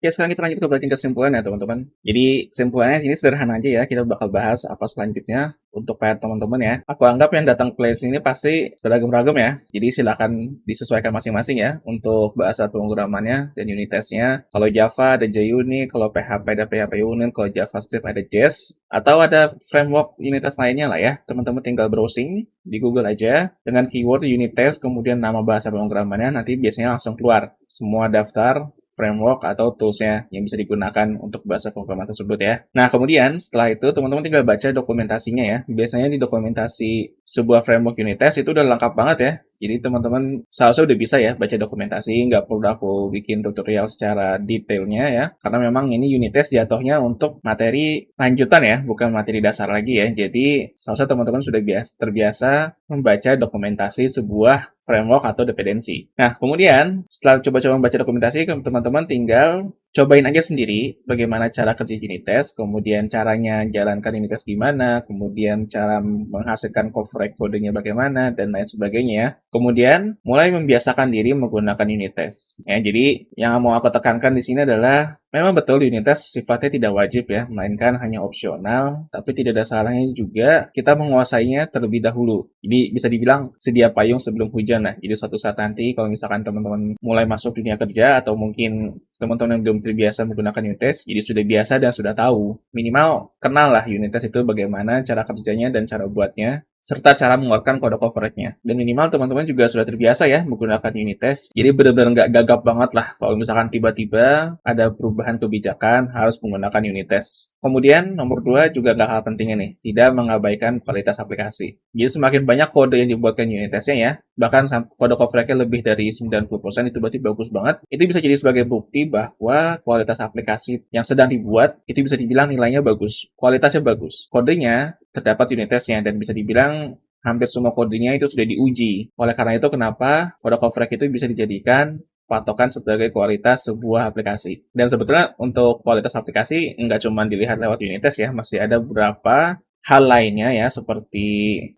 Oke, sekarang kita lanjut ke bagian kesimpulan ya teman-teman. Jadi kesimpulannya sini sederhana aja ya, kita bakal bahas apa selanjutnya untuk PR teman-teman ya. Aku anggap yang datang ke playlist ini pasti beragam-ragam ya. Jadi silakan disesuaikan masing-masing ya untuk bahasa pemrogramannya dan unit testnya. Kalau Java ada JUnit, kalau PHP ada PHP Unit, kalau JavaScript ada Jest, atau ada framework unit test lainnya lah ya. Teman-teman tinggal browsing di Google aja dengan keyword unit test kemudian nama bahasa pemrogramannya, nanti biasanya langsung keluar semua daftar framework atau tools-nya yang bisa digunakan untuk bahasa pemrograman tersebut ya. Nah, kemudian setelah itu teman-teman tinggal baca dokumentasinya ya. Biasanya di dokumentasi sebuah framework unit test itu udah lengkap banget ya. Jadi teman-teman seharusnya udah bisa ya baca dokumentasi, nggak perlu aku bikin tutorial secara detailnya ya. Karena memang ini unit test jatuhnya untuk materi lanjutan ya, bukan materi dasar lagi ya. Jadi seharusnya teman-teman sudah terbiasa membaca dokumentasi sebuah framework atau dependensi. Nah, kemudian setelah coba-coba membaca dokumentasi, teman-teman tinggal cobain aja sendiri bagaimana cara kerja unit test, kemudian caranya jalankan unit test gimana, kemudian cara menghasilkan corporate codingnya bagaimana, dan lain sebagainya. Kemudian mulai membiasakan diri menggunakan unit test. Ya, jadi yang mau aku tekankan di sini adalah memang betul unit test sifatnya tidak wajib ya, melainkan hanya opsional, tapi tidak ada salahnya juga kita menguasainya terlebih dahulu. Jadi bisa dibilang sedia payung sebelum hujan lah. Jadi suatu saat nanti kalau misalkan teman-teman mulai masuk dunia kerja atau mungkin teman-teman yang belum terbiasa menggunakan unit test, jadi sudah biasa dan sudah tahu. Minimal kenal lah unit test itu bagaimana cara kerjanya dan cara buatnya, serta cara mengeluarkan kode coverage-nya. Dan minimal teman-teman juga sudah terbiasa ya menggunakan unit test. Jadi benar-benar nggak gagap banget lah kalau misalkan tiba-tiba ada perubahan kebijakan harus menggunakan unit test. Kemudian nomor 2 juga nggak kalah pentingnya nih, tidak mengabaikan kualitas aplikasi. Jadi semakin banyak kode yang dibuatkan unit testnya ya, bahkan kode coverage-nya lebih dari 90% itu berarti bagus banget. Itu bisa jadi sebagai bukti bahwa kualitas aplikasi yang sedang dibuat itu bisa dibilang nilainya bagus, kualitasnya bagus. Kodenya terdapat unit testnya dan bisa dibilang hampir semua kodenya itu sudah diuji. Oleh karena itu kenapa kode coverage itu bisa dijadikan patokan sebagai kualitas sebuah aplikasi. Dan sebetulnya untuk kualitas aplikasi nggak cuma dilihat lewat unit test ya, masih ada beberapa hal lainnya ya seperti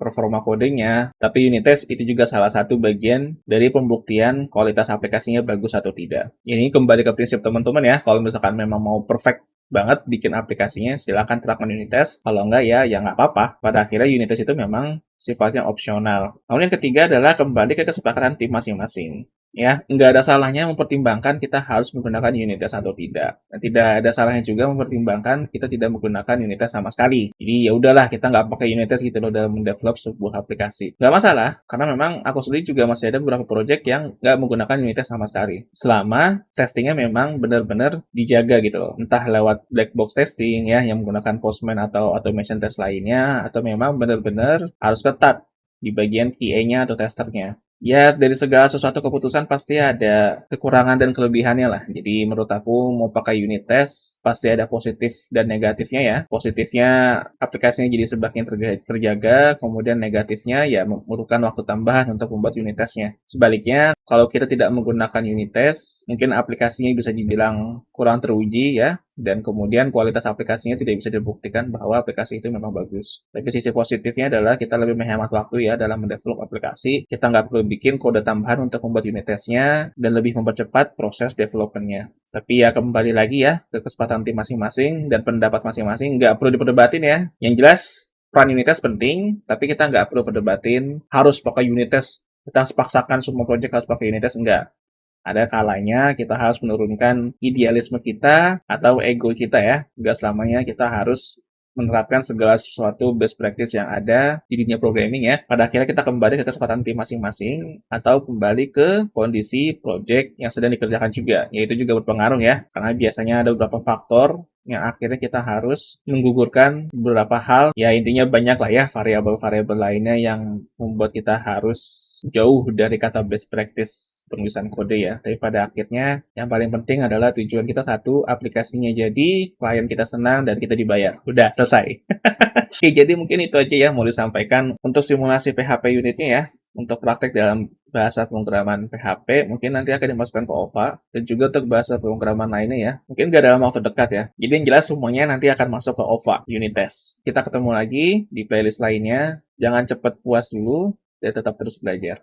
performa codingnya, tapi unit test itu juga salah satu bagian dari pembuktian kualitas aplikasinya bagus atau tidak. Ini kembali ke prinsip teman-teman ya, kalau misalkan memang mau perfect banget bikin aplikasinya, silakan terapkan unit test. Kalau enggak ya nggak apa-apa. Pada akhirnya unit test itu memang sifatnya opsional. Lalu yang ketiga adalah kembali ke kesepakatan tim masing-masing. Ya, nggak ada salahnya mempertimbangkan kita harus menggunakan unit test atau tidak. Dan tidak ada salahnya juga mempertimbangkan kita tidak menggunakan unit test sama sekali. Jadi ya udahlah, kita nggak pakai unit test gitu loh dalam mendevelop sebuah aplikasi. Nggak masalah, karena memang aku sendiri juga masih ada beberapa project yang nggak menggunakan unit test sama sekali. Selama testingnya memang benar-benar dijaga gitu loh. Entah lewat black box testing ya, yang menggunakan Postman atau automation test lainnya, atau memang benar-benar harus ketat di bagian QA-nya atau testernya. Ya, dari segala sesuatu keputusan pasti ada kekurangan dan kelebihannya lah. Jadi menurut aku mau pakai unit test pasti ada positif dan negatifnya ya. Positifnya aplikasinya jadi semakin terjaga, kemudian negatifnya ya memerlukan waktu tambahan untuk membuat unit testnya. Sebaliknya, kalau kita tidak menggunakan unit test, mungkin aplikasinya bisa dibilang kurang teruji ya, dan kemudian kualitas aplikasinya tidak bisa dibuktikan bahwa aplikasi itu memang bagus. Tapi sisi positifnya adalah kita lebih menghemat waktu ya dalam mendevelop aplikasi. Kita nggak perlu bikin kode tambahan untuk membuat unit testnya dan lebih mempercepat proses development-nya. Tapi ya kembali lagi ya ke kesempatan tim masing-masing dan pendapat masing-masing, nggak perlu diperdebatin ya. Yang jelas peran unit test penting, tapi kita nggak perlu perdebatin harus pakai unit test. Kita harus paksakan semua project harus pakai unit test, enggak. Ada kalanya kita harus menurunkan idealisme kita atau ego kita ya. Enggak selamanya kita harus menerapkan segala sesuatu best practice yang ada di dunia programming ya. Pada akhirnya kita kembali ke kesempatan tim masing-masing atau kembali ke kondisi project yang sedang dikerjakan juga. Yaitu juga berpengaruh ya. Karena biasanya ada beberapa faktor yang akhirnya kita harus menggugurkan beberapa hal. Ya intinya banyak lah ya variabel-variabel lainnya yang membuat kita harus jauh dari kata best practice penulisan kode ya. Tapi pada akhirnya yang paling penting adalah tujuan kita satu, aplikasinya jadi, klien kita senang, dan kita dibayar. Udah, selesai. Oke, jadi mungkin itu aja ya mau disampaikan untuk simulasi PHP unitnya ya. Untuk praktek dalam bahasa pemrograman PHP, mungkin nanti akan dimasukkan ke OVA, dan juga untuk bahasa pemrograman lainnya ya. Mungkin nggak dalam waktu dekat ya. Jadi yang jelas semuanya nanti akan masuk ke OVA, unit test. Kita ketemu lagi di playlist lainnya. Jangan cepat puas dulu, dan tetap terus belajar.